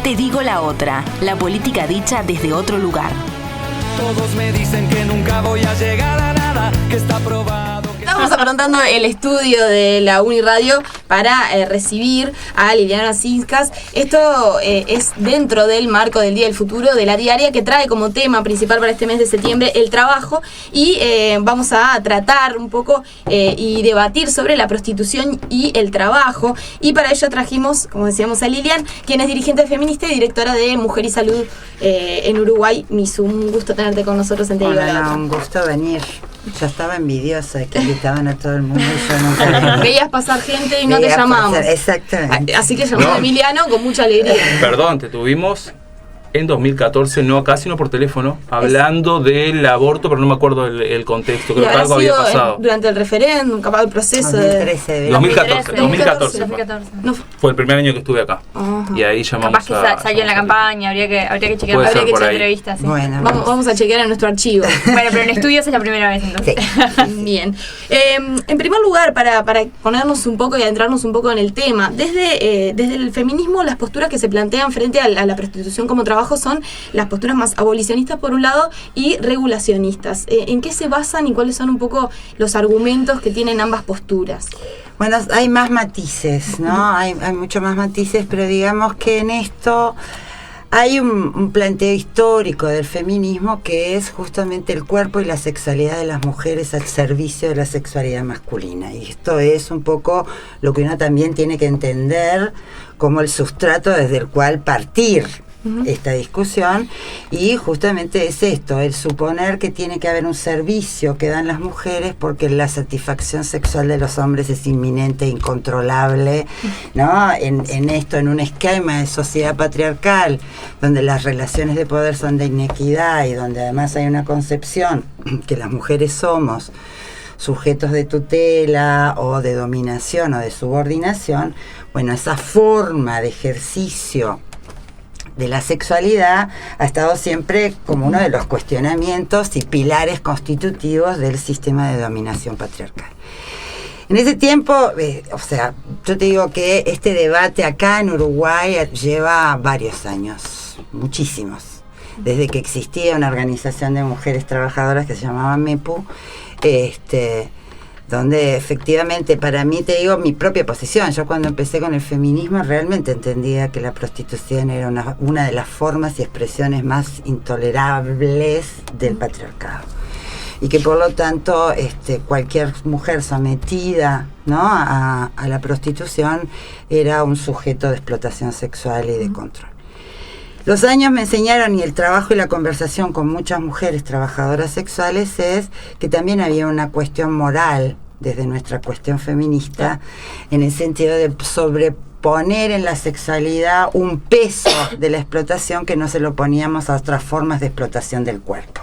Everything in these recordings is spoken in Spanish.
Te digo la otra, la política dicha desde otro lugar. Todos me dicen que nunca voy a llegar a nada, que está probado. Estamos afrontando el estudio de la Uniradio para recibir a Liliana Sinskas. Esto es dentro del marco del Día del Futuro de la Diaria, que trae como tema principal para este mes de septiembre el trabajo, y vamos a tratar un poco y debatir sobre la prostitución y el trabajo, y para ello trajimos, como decíamos, a Lilian, quien es dirigente feminista y directora de Mujer y Salud en Uruguay. Misu, un gusto tenerte con nosotros en Te digo la otra. Un gusto venir. Yo estaba envidiosa de que invitaban a todo el mundo y yo no. Veías pasar gente y no te llamamos. Exactamente. Así que llamamos a Emiliano con mucha alegría. Perdón, te tuvimos en 2014, no acá, sino por teléfono, hablando del aborto, pero no me acuerdo el contexto, creo que algo había pasado. Durante el referéndum, capaz el proceso 2014. No. Fue el primer año que estuve acá. Y ahí llamamos. Capaz que salió en la campaña, habría que chequear, habría que echar entrevistas. ¿Sí? Bueno, vamos a chequear en nuestro archivo. Bueno, pero en estudios es la primera vez entonces. Sí. Bien. En primer lugar, para ponernos un poco y adentrarnos un poco en el tema, desde el feminismo, las posturas que se plantean frente a la prostitución como trabajo son las posturas más abolicionistas por un lado y regulacionistas. ¿En qué se basan y cuáles son un poco los argumentos que tienen ambas posturas? Bueno, hay más matices, ¿no? Hay mucho más matices, pero digamos que en esto hay un planteo histórico del feminismo que es justamente el cuerpo y la sexualidad de las mujeres al servicio de la sexualidad masculina. Y esto es un poco lo que uno también tiene que entender como el sustrato desde el cual partir esta discusión, y justamente es esto, el suponer que tiene que haber un servicio que dan las mujeres porque la satisfacción sexual de los hombres es inminente e incontrolable, ¿no? En un esquema de sociedad patriarcal donde las relaciones de poder son de inequidad y donde además hay una concepción que las mujeres somos sujetos de tutela o de dominación o de subordinación. Bueno, esa forma de ejercicio de la sexualidad ha estado siempre como uno de los cuestionamientos y pilares constitutivos del sistema de dominación patriarcal. En ese tiempo, yo te digo que este debate acá en Uruguay lleva varios años, muchísimos, desde que existía una organización de mujeres trabajadoras que se llamaba MEPU, donde efectivamente, para mí, te digo mi propia posición, yo cuando empecé con el feminismo realmente entendía que la prostitución era una de las formas y expresiones más intolerables del patriarcado, y que por lo tanto cualquier mujer sometida, ¿no?, a la prostitución era un sujeto de explotación sexual y de control. Los años me enseñaron, y el trabajo y la conversación con muchas mujeres trabajadoras sexuales, es que también había una cuestión moral desde nuestra cuestión feminista, en el sentido de sobreponer en la sexualidad un peso de la explotación que no se lo poníamos a otras formas de explotación del cuerpo,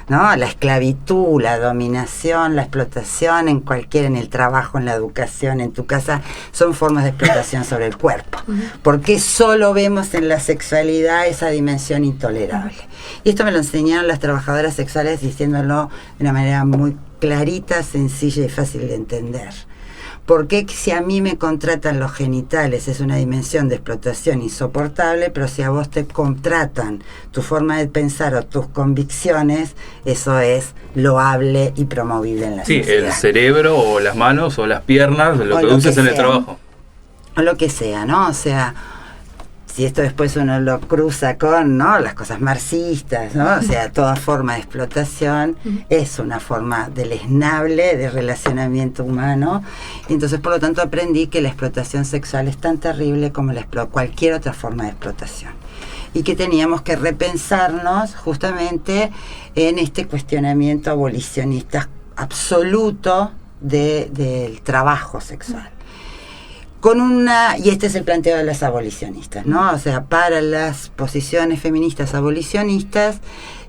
¿no? La esclavitud, la dominación, la explotación en el trabajo, en la educación, en tu casa, son formas de explotación sobre el cuerpo. ¿Por qué solo vemos en la sexualidad esa dimensión intolerable? Y esto me lo enseñaron las trabajadoras sexuales diciéndolo de una manera muy clarita, sencilla y fácil de entender. ¿Por qué si a mí me contratan los genitales es una dimensión de explotación insoportable, pero si a vos te contratan tu forma de pensar o tus convicciones, eso es loable y promovible en la sociedad? Sí, el cerebro o las manos o las piernas, lo que uses en el trabajo. O lo que sea, ¿no? O sea, si esto después uno lo cruza con, ¿no?, las cosas marxistas, ¿no? O sea, toda forma de explotación es una forma deleznable de relacionamiento humano. Y entonces, por lo tanto, aprendí que la explotación sexual es tan terrible como cualquier otra forma de explotación. Y que teníamos que repensarnos justamente en este cuestionamiento abolicionista absoluto del trabajo sexual. Y este es el planteo de las abolicionistas, ¿no? O sea, para las posiciones feministas abolicionistas,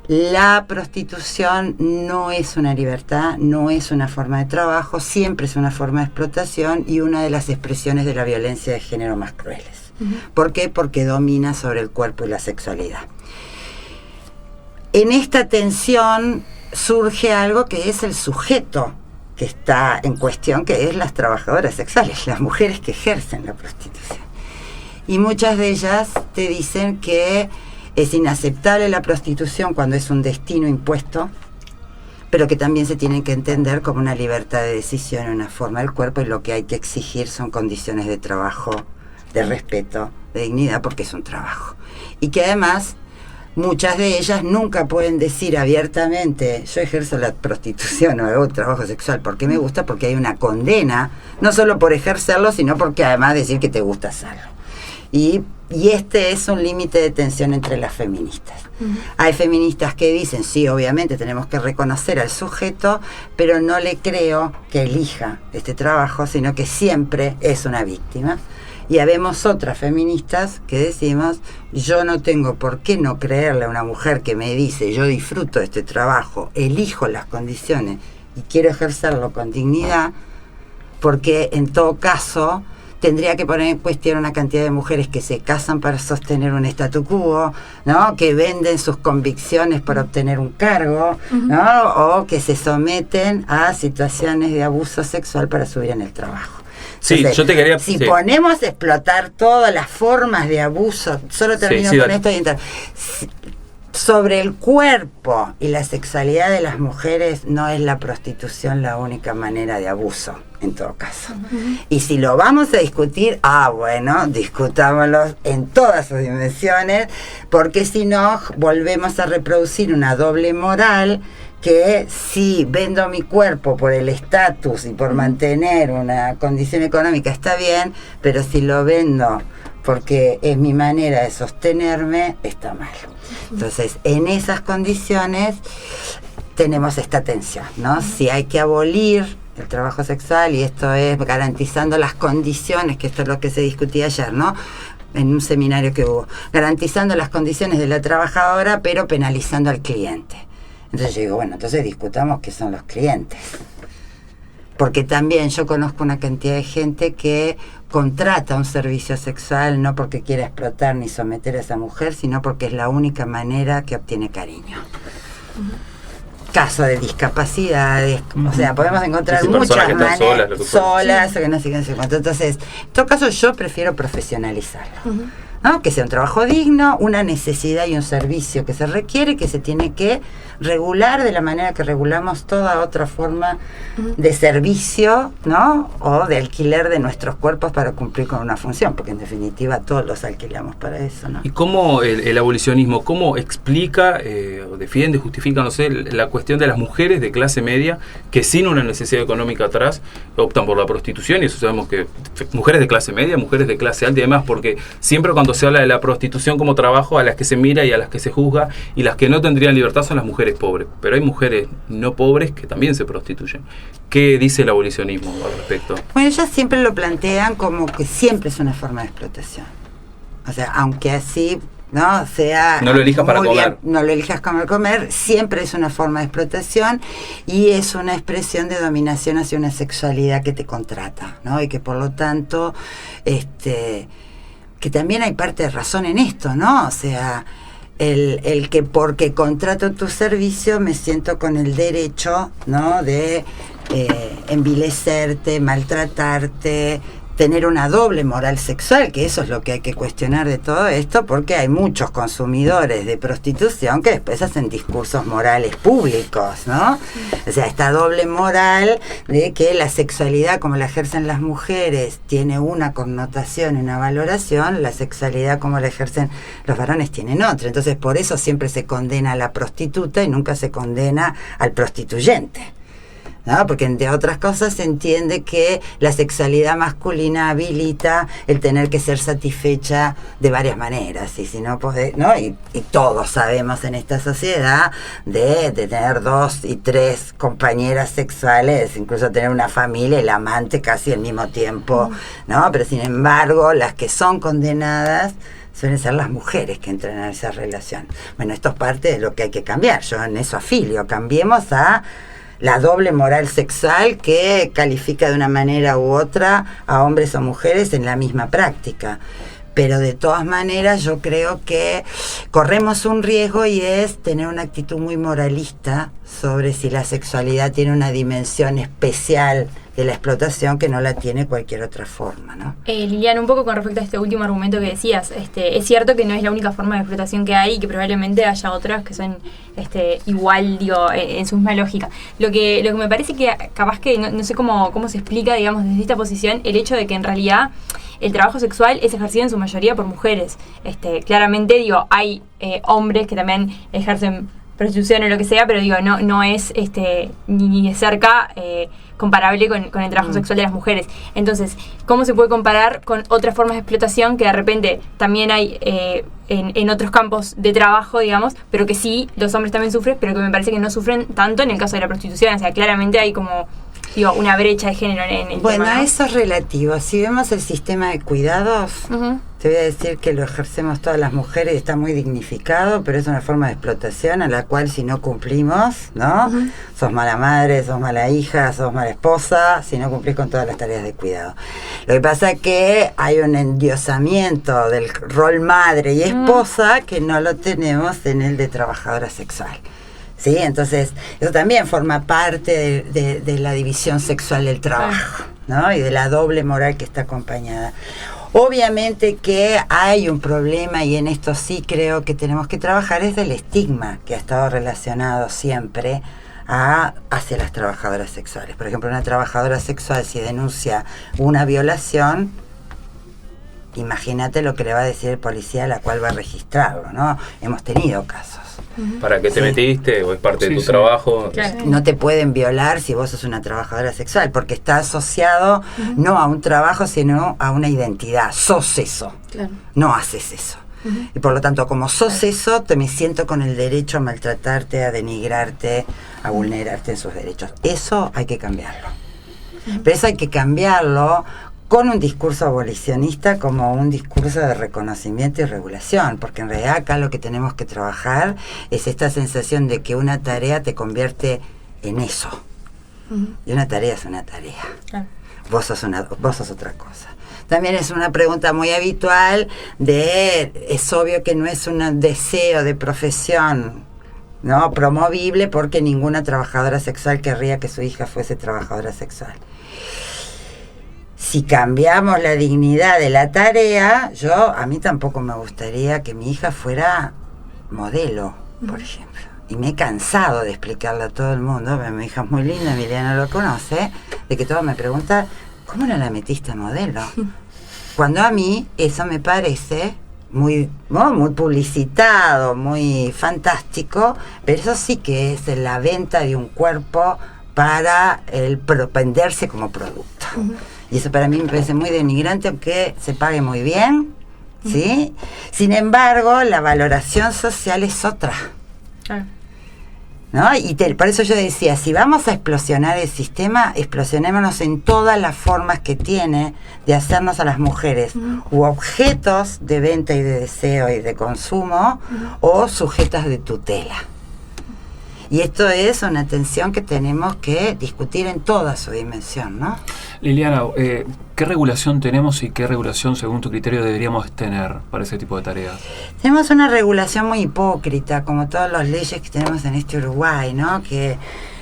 la prostitución no es una libertad, no es una forma de trabajo, siempre es una forma de explotación y una de las expresiones de la violencia de género más crueles. ¿Por qué? Porque domina sobre el cuerpo y la sexualidad. En esta tensión surge algo que es el sujeto que está en cuestión, que es las trabajadoras sexuales, las mujeres que ejercen la prostitución. Y muchas de ellas te dicen que es inaceptable la prostitución cuando es un destino impuesto, pero que también se tienen que entender como una libertad de decisión, una forma del cuerpo, y lo que hay que exigir son condiciones de trabajo, de respeto, de dignidad, porque es un trabajo. Y que además muchas de ellas nunca pueden decir abiertamente: yo ejerzo la prostitución o hago trabajo sexual porque me gusta, porque hay una condena, no solo por ejercerlo, sino porque además decir que te gusta hacerlo. Y este es un límite de tensión entre las feministas. Hay feministas que dicen, sí, obviamente tenemos que reconocer al sujeto, pero no le creo que elija este trabajo, sino que siempre es una víctima. Y habemos otras feministas que decimos, yo no tengo por qué no creerle a una mujer que me dice, yo disfruto de este trabajo, elijo las condiciones y quiero ejercerlo con dignidad, porque en todo caso tendría que poner en cuestión una cantidad de mujeres que se casan para sostener un statu quo, ¿no? Que venden sus convicciones para obtener un cargo, ¿no? O que se someten a situaciones de abuso sexual para subir en el trabajo. Entonces, sí, yo te quería... Si ponemos a explotar todas las formas de abuso, solo termino con esto, sobre el cuerpo y la sexualidad de las mujeres, no es la prostitución la única manera de abuso, en todo caso. Y si lo vamos a discutir, bueno, discutámoslo en todas sus dimensiones, porque si no, volvemos a reproducir una doble moral, que si vendo mi cuerpo por el estatus y por mantener una condición económica está bien, pero si lo vendo porque es mi manera de sostenerme, está mal. Entonces, en esas condiciones tenemos esta tensión, ¿no? Si hay que abolir el trabajo sexual, y esto es garantizando las condiciones, que esto es lo que se discutía ayer, ¿no? En un seminario que hubo, garantizando las condiciones de la trabajadora, pero penalizando al cliente. Entonces yo digo, bueno, entonces discutamos qué son los clientes. Porque también yo conozco una cantidad de gente que contrata un servicio sexual no porque quiera explotar ni someter a esa mujer, sino porque es la única manera que obtiene cariño. Caso de discapacidades, o sea, podemos encontrar muchas maneras solas, que no sé qué, cuánto. Entonces, en todo caso yo prefiero profesionalizarlo, ¿no? Que sea un trabajo digno, una necesidad y un servicio que se requiere, que se tiene que regular de la manera que regulamos toda otra forma de servicio, ¿no? O de alquiler de nuestros cuerpos para cumplir con una función, porque en definitiva todos los alquilamos para eso, ¿no? ¿Y cómo el abolicionismo, cómo explica o defiende, justifica, no sé, la cuestión de las mujeres de clase media que sin una necesidad económica atrás optan por la prostitución? Y eso sabemos que mujeres de clase media, mujeres de clase alta y demás, porque siempre cuando se habla de la prostitución como trabajo, a las que se mira y a las que se juzga, y las que no tendrían libertad son las mujeres pobres, pero hay mujeres no pobres que también se prostituyen. ¿Qué dice el abolicionismo al respecto? Bueno, ellas siempre lo plantean como que siempre es una forma de explotación. O sea, aunque así no sea... No lo elijas para comer. No lo elijas para comer, siempre es una forma de explotación y es una expresión de dominación hacia una sexualidad que te contrata, ¿no? Y que por lo tanto, que también hay parte de razón en esto, ¿no? O sea, el que porque contrato tu servicio me siento con el derecho, ¿no? De envilecerte, maltratarte, tener una doble moral sexual, que eso es lo que hay que cuestionar de todo esto, porque hay muchos consumidores de prostitución que después hacen discursos morales públicos, ¿no? O sea, esta doble moral de que la sexualidad como la ejercen las mujeres tiene una connotación, una valoración, la sexualidad como la ejercen los varones tienen otra. Entonces, por eso siempre se condena a la prostituta y nunca se condena al prostituyente, ¿no? Porque entre otras cosas se entiende que la sexualidad masculina habilita el tener que ser satisfecha de varias maneras, y si no podés, ¿no? Y todos sabemos en esta sociedad de tener 2 y 3 compañeras sexuales, incluso tener una familia, el amante casi al mismo tiempo, ¿no? Pero sin embargo, las que son condenadas suelen ser las mujeres que entran en esa relación. Bueno, esto es parte de lo que hay que cambiar. Yo en eso afilio. Cambiemos a la doble moral sexual que califica de una manera u otra a hombres o mujeres en la misma práctica. Pero de todas maneras yo creo que corremos un riesgo, y es tener una actitud muy moralista sobre si la sexualidad tiene una dimensión especial de la explotación que no la tiene cualquier otra forma, ¿no? Liliana, un poco con respecto a este último argumento que decías, es cierto que no es la única forma de explotación que hay y que probablemente haya otras que son igual, digo, en su misma lógica. Lo que me parece que capaz que no sé cómo se explica, digamos, desde esta posición, el hecho de que en realidad el trabajo sexual es ejercido en su mayoría por mujeres. Claramente, digo, hay hombres que también ejercen prostitución o lo que sea, pero digo, no es ni de cerca comparable con el trabajo sexual de las mujeres. Entonces, ¿cómo se puede comparar con otras formas de explotación que de repente también hay en otros campos de trabajo, digamos, pero que sí, los hombres también sufren, pero que me parece que no sufren tanto en el caso de la prostitución? O sea, claramente hay como una brecha de género en el bueno, tema, ¿no? Eso es relativo. Si vemos el sistema de cuidados, te voy a decir que lo ejercemos todas las mujeres y está muy dignificado, pero es una forma de explotación a la cual si no cumplimos, ¿no? Sos mala madre, sos mala hija, sos mala esposa, si no cumplís con todas las tareas de cuidado. Lo que pasa es que hay un endiosamiento del rol madre y esposa que no lo tenemos en el de trabajadora sexual. ¿Sí? Entonces, eso también forma parte de la división sexual del trabajo, ¿no? Y de la doble moral que está acompañada. Obviamente que hay un problema, y en esto sí creo que tenemos que trabajar, es del estigma que ha estado relacionado siempre hacia las trabajadoras sexuales. Por ejemplo, una trabajadora sexual, si denuncia una violación, imagínate lo que le va a decir el policía a la cual va a registrarlo, ¿no? Hemos tenido casos. ¿Para qué te metiste? ¿O es parte de tu trabajo? Claro. No te pueden violar si vos sos una trabajadora sexual, porque está asociado no a un trabajo, sino a una identidad. Sos eso, no haces eso. Y por lo tanto, como sos eso, me siento con el derecho a maltratarte, a denigrarte, a vulnerarte en sus derechos. Eso hay que cambiarlo. Pero eso hay que cambiarlo con un discurso abolicionista como un discurso de reconocimiento y regulación, porque en realidad acá lo que tenemos que trabajar es esta sensación de que una tarea te convierte en eso. Y una tarea es una tarea. Vos sos otra cosa. También es una pregunta muy habitual es obvio que no es un deseo de profesión, ¿no?, promovible, porque ninguna trabajadora sexual querría que su hija fuese trabajadora sexual. Si cambiamos la dignidad de la tarea, a mí tampoco me gustaría que mi hija fuera modelo, por ejemplo. Y me he cansado de explicarle a todo el mundo, mi hija es muy linda, Emiliana lo conoce, de que todos me preguntan, ¿cómo no la metiste modelo? Cuando a mí eso me parece muy publicitado, muy fantástico, pero eso sí que es la venta de un cuerpo para el venderse como producto. Y eso para mí me parece muy denigrante, aunque se pague muy bien, ¿sí? Sin embargo, la valoración social es otra, ¿no? Y por eso yo decía, si vamos a explosionar el sistema, explosionémonos en todas las formas que tiene de hacernos a las mujeres u objetos de venta y de deseo y de consumo, o sujetas de tutela. Y esto es una tensión que tenemos que discutir en toda su dimensión, ¿no? Liliana, ¿qué regulación tenemos y qué regulación, según tu criterio, deberíamos tener para ese tipo de tareas? Tenemos una regulación muy hipócrita, como todas las leyes que tenemos en este Uruguay, ¿no? Que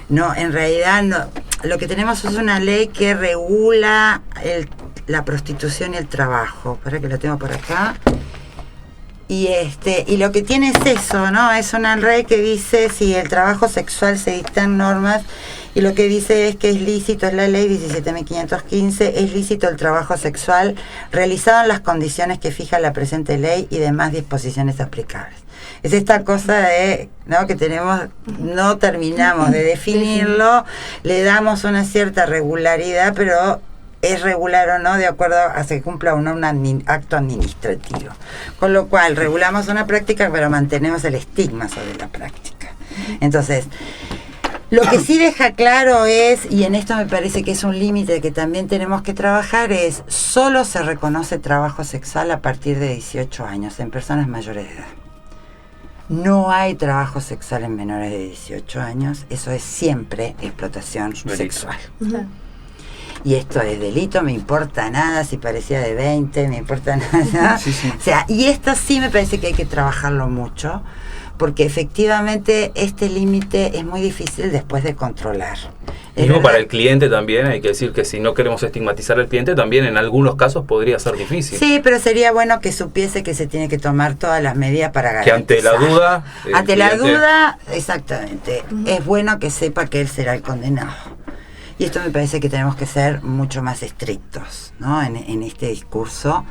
no, en realidad no, lo que tenemos es una ley que regula la prostitución y el trabajo. Para que lo tengo por acá. Y lo que tiene es eso, ¿no? Es una ley que dice si el trabajo sexual se dictan normas, y lo que dice es que es lícito, es la ley 17.515, es lícito el trabajo sexual realizado en las condiciones que fija la presente ley y demás disposiciones aplicables. Es esta cosa de, ¿no?, que tenemos, no terminamos de definirlo, le damos una cierta regularidad, pero es regular o no de acuerdo a que cumpla o no un acto administrativo. Con lo cual, regulamos una práctica, pero mantenemos el estigma sobre la práctica. Entonces, lo que sí deja claro es, y en esto me parece que es un límite que también tenemos que trabajar, es solo se reconoce trabajo sexual a partir de 18 años en personas mayores de edad. No hay trabajo sexual en menores de 18 años, eso es siempre explotación sexual. Y esto es delito, me importa nada si parecía de 20, me importa nada. Sí. O sea, y esto sí me parece que hay que trabajarlo mucho, porque efectivamente este límite es muy difícil después de controlar. Mismo para el cliente también, hay que decir que si no queremos estigmatizar al cliente, también en algunos casos podría ser difícil. Sí, pero sería bueno que supiese que se tiene que tomar todas las medidas para garantizar. Que ante la duda... Ante la duda, exactamente. Es bueno que sepa que él será el condenado. Y esto me parece que tenemos que ser mucho más estrictos, ¿no? En este discurso,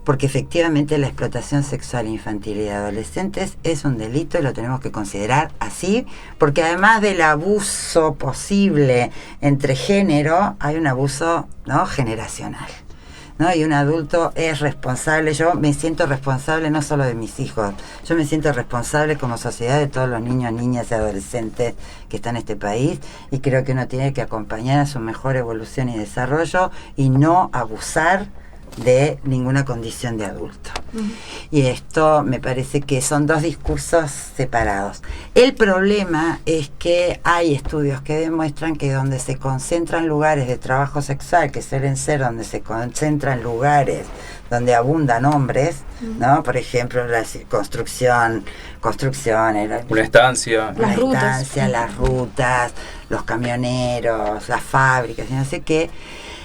porque efectivamente la explotación sexual infantil y de adolescentes es un delito y lo tenemos que considerar así, porque además del abuso posible entre género, hay un abuso, ¿no?, generacional, ¿no? Y un adulto es responsable. Yo me siento responsable no solo de mis hijos, yo me siento responsable como sociedad de todos los niños, niñas y adolescentes que están en este país, y creo que uno tiene que acompañar a su mejor evolución y desarrollo y no abusar de ninguna condición de adulto. Y esto me parece que son dos discursos separados. El problema es que hay estudios que demuestran que donde se concentran lugares de trabajo sexual, que suelen ser donde se concentran lugares donde abundan hombres, ¿no? Por ejemplo, la construcción, Una estancia. Las rutas, los camioneros, las fábricas y no sé qué.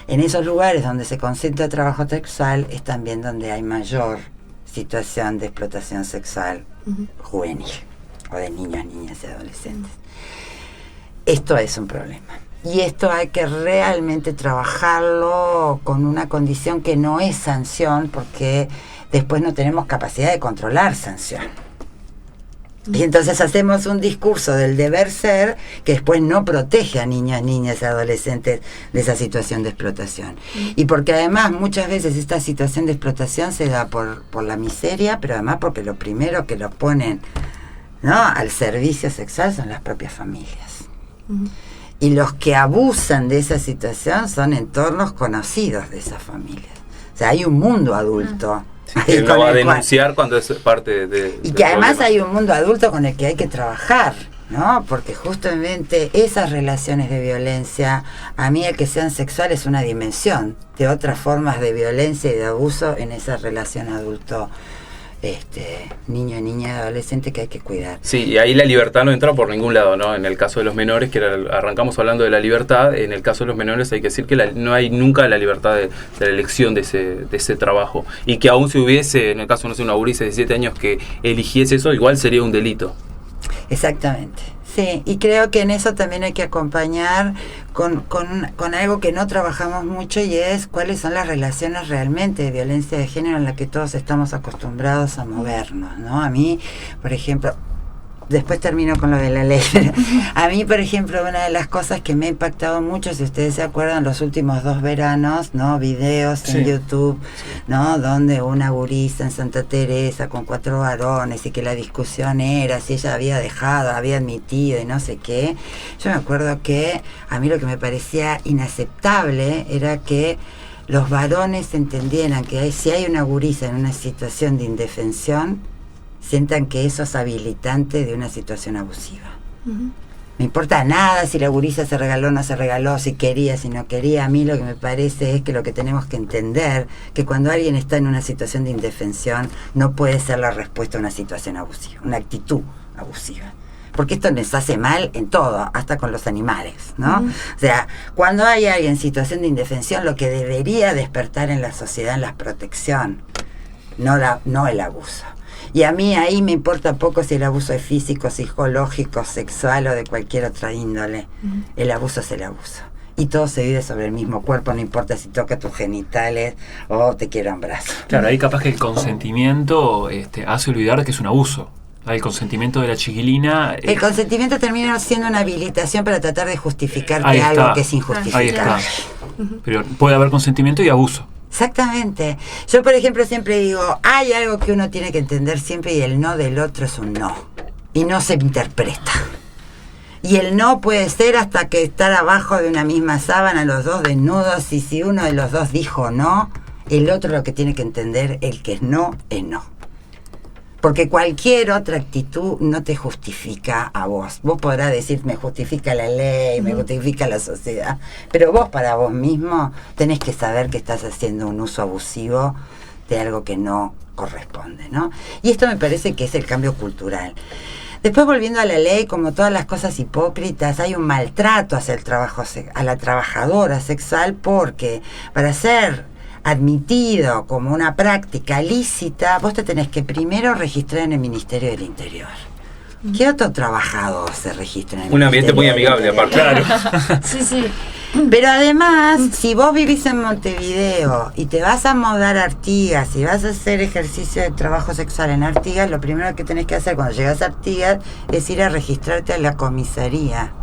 En esos lugares donde se concentra trabajo sexual es también donde hay mayor situación de explotación sexual juvenil o de niños, niñas y adolescentes. Esto es un problema. Y esto hay que realmente trabajarlo con una condición que no es sanción, porque después no tenemos capacidad de controlar sanción. Y entonces hacemos un discurso del deber ser que después no protege a niños, niñas y adolescentes de esa situación de explotación. Y porque además muchas veces esta situación de explotación se da por la miseria, pero además porque lo primero que los ponen, ¿no?, al servicio sexual son las propias familias. Y los que abusan de esa situación son entornos conocidos de esas familias. O sea, hay un mundo adulto. Sí, que no va a denunciar cuando es parte de... Y que además hay un mundo adulto con el que hay que trabajar, ¿no? Porque justamente esas relaciones de violencia, a mí el que sean sexuales es una dimensión de otras formas de violencia y de abuso en esa relación adulto, niño, niña, adolescente, que hay que cuidar. Sí, y ahí la libertad no entra por ningún lado, ¿no? En el caso de los menores, que arrancamos hablando de la libertad, en el caso de los menores hay que decir que no hay nunca la libertad de la elección de ese trabajo. Y que aún si hubiese, en el caso, no sé, una gurisa de 17 años que eligiese eso, igual sería un delito. Exactamente. Sí, y creo que en eso también hay que acompañar con algo que no trabajamos mucho, y es cuáles son las relaciones realmente de violencia de género en las que todos estamos acostumbrados a movernos, ¿no? A mí, por ejemplo, después termino con lo de la ley. A mí, por ejemplo, una de las cosas que me ha impactado mucho, si ustedes se acuerdan, los últimos 2 veranos, ¿no?, videos en YouTube, ¿no?, donde una gurisa en Santa Teresa con 4 varones, y que la discusión era si ella había dejado, había admitido y no sé qué. Yo me acuerdo que a mí lo que me parecía inaceptable era que los varones entendieran que si hay una gurisa en una situación de indefensión, sientan que eso es habilitante de una situación abusiva. Me importa nada si la gurisa se regaló o no se regaló, si quería, si no quería. A mí lo que me parece es que lo que tenemos que entender, que cuando alguien está en una situación de indefensión, no puede ser la respuesta a una situación abusiva, una actitud abusiva. Porque esto nos hace mal en todo, hasta con los animales, ¿no? O sea, cuando hay alguien en situación de indefensión, lo que debería despertar en la sociedad es la protección, no el abuso. Y a mí ahí me importa poco si el abuso es físico, psicológico, sexual o de cualquier otra índole. El abuso es el abuso. Y todo se vive sobre el mismo cuerpo, no importa si toca tus genitales o te quiero un brazo. Claro, ahí capaz que el consentimiento hace olvidar que es un abuso. El consentimiento de la chiquilina... El consentimiento termina siendo una habilitación para tratar de justificarte algo que es injustificable. Ahí está. Pero puede haber consentimiento y abuso. Exactamente. Yo, por ejemplo, siempre digo, hay algo que uno tiene que entender siempre, y el no del otro es un no. Y no se interpreta. Y el no puede ser hasta que estar abajo de una misma sábana, los dos desnudos, y si uno de los dos dijo no, el otro lo que tiene que entender, el que es no, es no. Porque cualquier otra actitud no te justifica a vos. Vos podrás decir, me justifica la ley, me justifica la sociedad, pero vos para vos mismo tenés que saber que estás haciendo un uso abusivo de algo que no corresponde, ¿no? Y esto me parece que es el cambio cultural. Después, volviendo a la ley, como todas las cosas hipócritas, hay un maltrato hacia el trabajo, a la trabajadora sexual, porque para ser admitido como una práctica lícita, vos te tenés que primero registrar en el Ministerio del Interior. ¿Qué otro trabajador se registra en el Un ambiente muy amigable, aparte. Claro. Sí, sí. Pero además, si vos vivís en Montevideo y te vas a mudar a Artigas y vas a hacer ejercicio de trabajo sexual en Artigas, lo primero que tenés que hacer cuando llegas a Artigas es ir a registrarte a la comisaría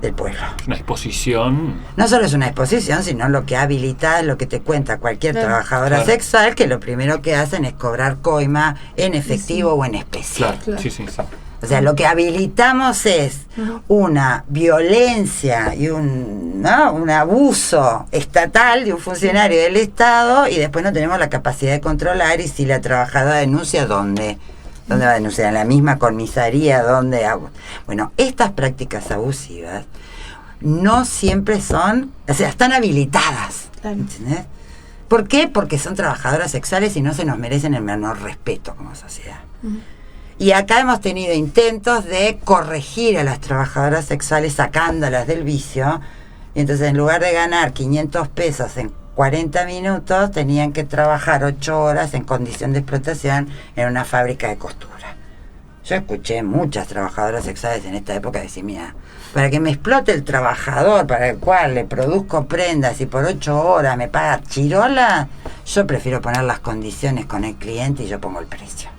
del pueblo. Una exposición. No solo es una exposición, sino lo que habilita, lo que te cuenta cualquier trabajadora sexual, que lo primero que hacen es cobrar coima en efectivo o en especie. Claro. Sí. O sea, lo que habilitamos es una violencia y un abuso estatal de un funcionario del Estado, y después no tenemos la capacidad de controlar. Y si la trabajadora denuncia, ¿dónde va a denunciar? En la misma comisaría donde... Bueno, estas prácticas abusivas no siempre son... O sea, están habilitadas. ¿Entendés? ¿Por qué? Porque son trabajadoras sexuales y no se nos merecen el menor respeto como sociedad. Y acá hemos tenido intentos de corregir a las trabajadoras sexuales sacándolas del vicio, y entonces en lugar de ganar 500 pesos en 40 minutos, tenían que trabajar 8 horas en condición de explotación en una fábrica de costura. Yo escuché muchas trabajadoras sexuales en esta época decir, mira, para que me explote el trabajador para el cual le produzco prendas y por 8 horas me paga chirola, yo prefiero poner las condiciones con el cliente y yo pongo el precio.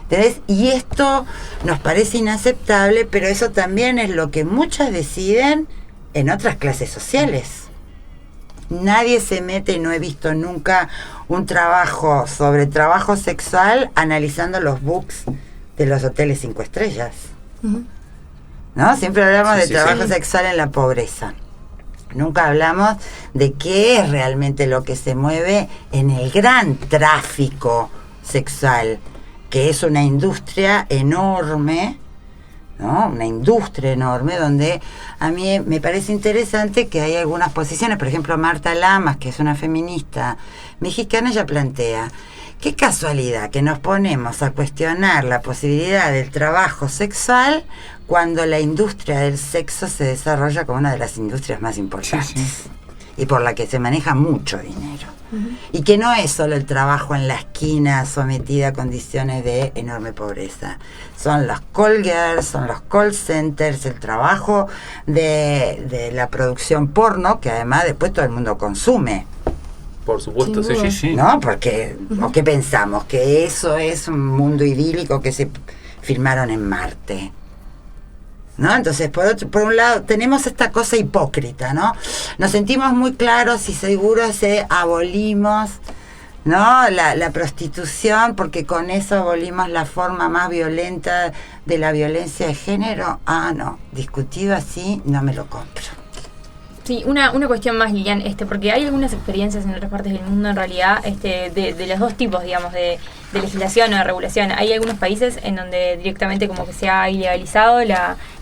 ¿Entendés? Y esto nos parece inaceptable, pero eso también es lo que muchas deciden en otras clases sociales. Nadie se mete, y no he visto nunca un trabajo sobre trabajo sexual analizando los books de los hoteles 5 estrellas. ¿No? Siempre hablamos de trabajo sexual en la pobreza. Nunca hablamos de qué es realmente lo que se mueve en el gran tráfico sexual, que es una industria enorme, ¿no? Una industria enorme donde a mí me parece interesante que hay algunas posiciones. Por ejemplo, Marta Lamas, que es una feminista mexicana, ella plantea, qué casualidad que nos ponemos a cuestionar la posibilidad del trabajo sexual cuando la industria del sexo se desarrolla como una de las industrias más importantes y por la que se maneja mucho dinero. Y que no es solo el trabajo en la esquina sometida a condiciones de enorme pobreza. Son los call girls, son los call centers, el trabajo de la producción porno, que además después todo el mundo consume. Por supuesto, sí. ¿No? Porque, ¿o qué pensamos? Que eso es un mundo idílico que se filmaron en Marte. ¿No? Entonces, por un lado, tenemos esta cosa hipócrita, ¿no? Nos sentimos muy claros y seguros de abolimos, ¿no? La prostitución, porque con eso abolimos la forma más violenta de la violencia de género. No, discutido así, no me lo compro. Sí, una cuestión más, Lilian, porque hay algunas experiencias en otras partes del mundo, en realidad, de los dos tipos, digamos, de legislación o de regulación. Hay algunos países en donde directamente como que se ha ilegalizado el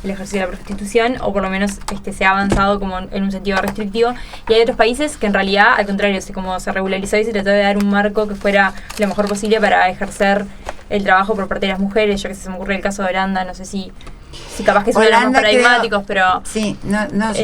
ejercicio de la prostitución, o por lo menos se ha avanzado como en un sentido restrictivo, y hay otros países que en realidad, al contrario, como se regularizó y se trató de dar un marco que fuera lo mejor posible para ejercer el trabajo por parte de las mujeres. Yo que sé, se me ocurre el caso de Holanda, no sé si capaz que son los más paradigmáticos, pero... Sí,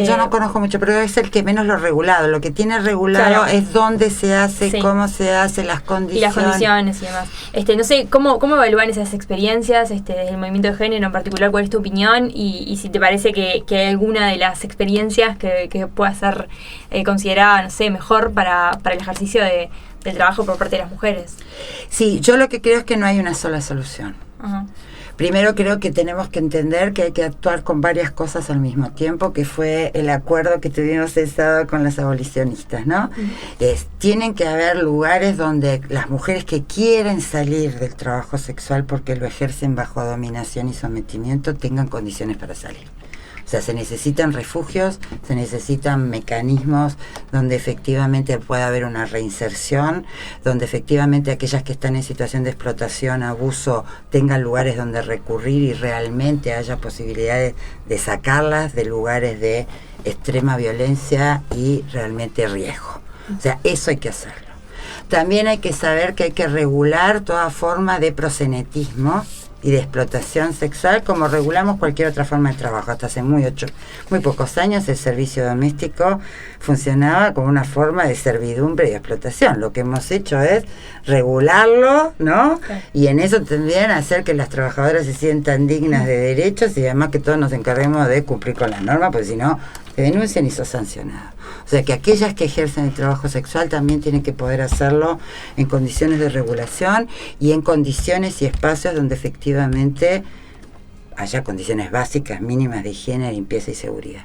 yo no conozco mucho, pero es el que menos lo regulado. Lo que tiene regulado es dónde se hace, cómo se hace, las condiciones. Y las condiciones y demás. No sé, ¿cómo evalúan esas experiencias desde el movimiento de género en particular? ¿Cuál es tu opinión? Y si te parece que hay alguna de las experiencias que pueda ser considerada, no sé, mejor para el ejercicio del trabajo por parte de las mujeres. Sí, yo lo que creo es que no hay una sola solución. Ajá. Primero creo que tenemos que entender que hay que actuar con varias cosas al mismo tiempo, que fue el acuerdo que tuvimos el sábado con las abolicionistas, ¿no? Tienen que haber lugares donde las mujeres que quieren salir del trabajo sexual porque lo ejercen bajo dominación y sometimiento tengan condiciones para salir. O sea, se necesitan refugios, se necesitan mecanismos donde efectivamente pueda haber una reinserción, donde efectivamente aquellas que están en situación de explotación, abuso, tengan lugares donde recurrir y realmente haya posibilidades de sacarlas de lugares de extrema violencia y realmente riesgo. O sea, eso hay que hacerlo. También hay que saber que hay que regular toda forma de proxenetismo y de explotación sexual como regulamos cualquier otra forma de trabajo. Hasta hace muy pocos años el servicio doméstico funcionaba como una forma de servidumbre y de explotación. Lo que hemos hecho es regularlo, ¿no? Claro. Y en eso también hacer que las trabajadoras se sientan dignas de derechos y además que todos nos encarguemos de cumplir con las normas, porque si no, te denuncian y sos sancionado. O sea que aquellas que ejercen el trabajo sexual también tienen que poder hacerlo en condiciones de regulación y en condiciones y espacios donde efectivamente haya condiciones básicas, mínimas de higiene, limpieza y seguridad.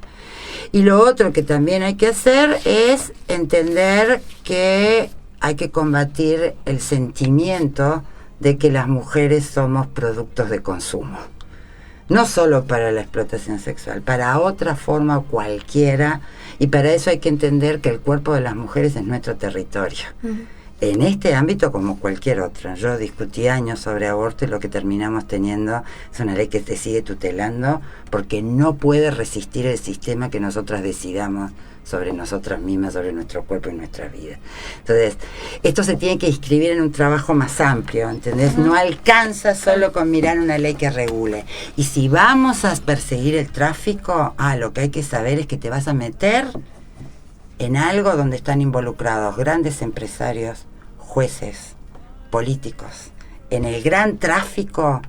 Y lo otro que también hay que hacer es entender que hay que combatir el sentimiento de que las mujeres somos productos de consumo. No solo para la explotación sexual, para otra forma cualquiera, y para eso hay que entender que el cuerpo de las mujeres es nuestro territorio. En este ámbito como cualquier otro. Yo discutí años sobre aborto y lo que terminamos teniendo es una ley que te sigue tutelando porque no puede resistir el sistema que nosotras decidamos sobre nosotras mismas, sobre nuestro cuerpo y nuestra vida. Entonces, esto se tiene que inscribir en un trabajo más amplio, ¿entendés? No alcanza solo con mirar una ley que regule. Y si vamos a perseguir el tráfico, lo que hay que saber es que te vas a meter en algo donde están involucrados grandes empresarios, jueces, políticos, en el gran tráfico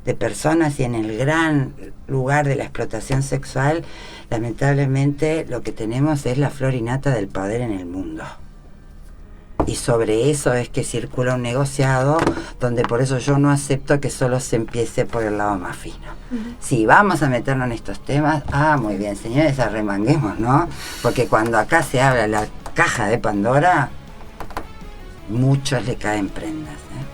de personas y en el gran lugar de la explotación sexual. Lamentablemente lo que tenemos es la flor y nata del poder en el mundo. Y sobre eso es que circula un negociado donde por eso yo no acepto que solo se empiece por el lado más fino. Si vamos a meternos en estos temas, muy bien, señores, arremanguemos, ¿no? Porque cuando acá se abra la caja de Pandora, muchos le caen prendas, ¿eh?